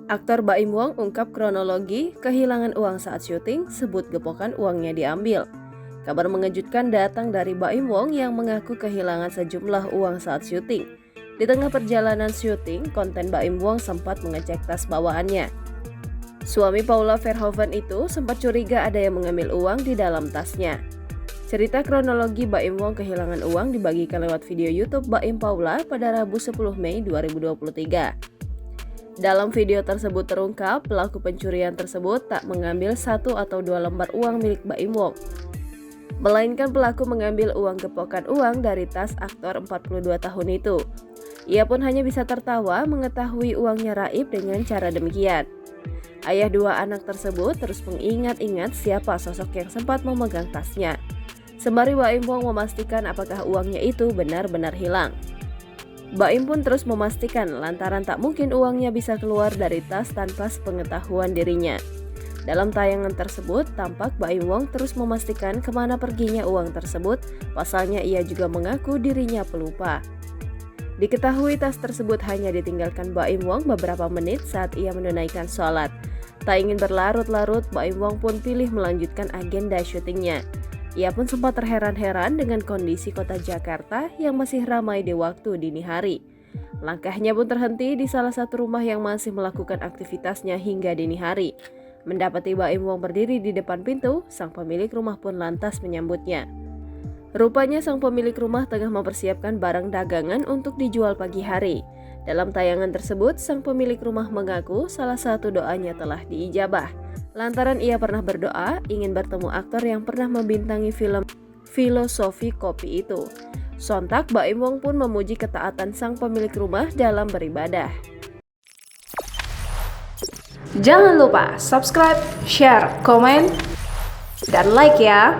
Aktor Baim Wong ungkap kronologi kehilangan uang saat syuting, sebut gepokan uangnya diambil. Kabar mengejutkan datang dari Baim Wong yang mengaku kehilangan sejumlah uang saat syuting. Di tengah perjalanan syuting, konten Baim Wong sempat mengecek tas bawaannya. Suami Paula Verhoeven itu sempat curiga ada yang mengambil uang di dalam tasnya. Cerita kronologi Baim Wong kehilangan uang dibagikan lewat video YouTube Baim Paula pada Rabu 10 Mei 2023. Dalam video tersebut terungkap, pelaku pencurian tersebut tak mengambil 1 atau 2 lembar uang milik Baim Wong, melainkan pelaku mengambil uang gepokan uang dari tas aktor 42 tahun itu. Ia pun hanya bisa tertawa mengetahui uangnya raib dengan cara demikian. Ayah dua anak tersebut terus mengingat-ingat siapa sosok yang sempat memegang tasnya, sembari Baim Wong memastikan apakah uangnya itu benar-benar hilang. Baim pun terus memastikan lantaran tak mungkin uangnya bisa keluar dari tas tanpa sepengetahuan dirinya. Dalam tayangan tersebut, tampak Baim Wong terus memastikan kemana perginya uang tersebut, pasalnya ia juga mengaku dirinya pelupa. Diketahui tas tersebut hanya ditinggalkan Baim Wong beberapa menit saat ia menunaikan sholat. Tak ingin berlarut-larut, Baim Wong pun pilih melanjutkan agenda syutingnya. Ia pun sempat terheran-heran dengan kondisi kota Jakarta yang masih ramai di waktu dini hari. Langkahnya pun terhenti di salah satu rumah yang masih melakukan aktivitasnya hingga dini hari. Mendapati Baim Wong berdiri di depan pintu, sang pemilik rumah pun lantas menyambutnya. Rupanya sang pemilik rumah tengah mempersiapkan barang dagangan untuk dijual pagi hari. Dalam tayangan tersebut, sang pemilik rumah mengaku salah satu doanya telah diijabah. Lantaran ia pernah berdoa ingin bertemu aktor yang pernah membintangi film Filosofi Kopi itu. Sontak Baim Wong pun memuji ketaatan sang pemilik rumah dalam beribadah. Jangan lupa subscribe, share, komen, dan like ya.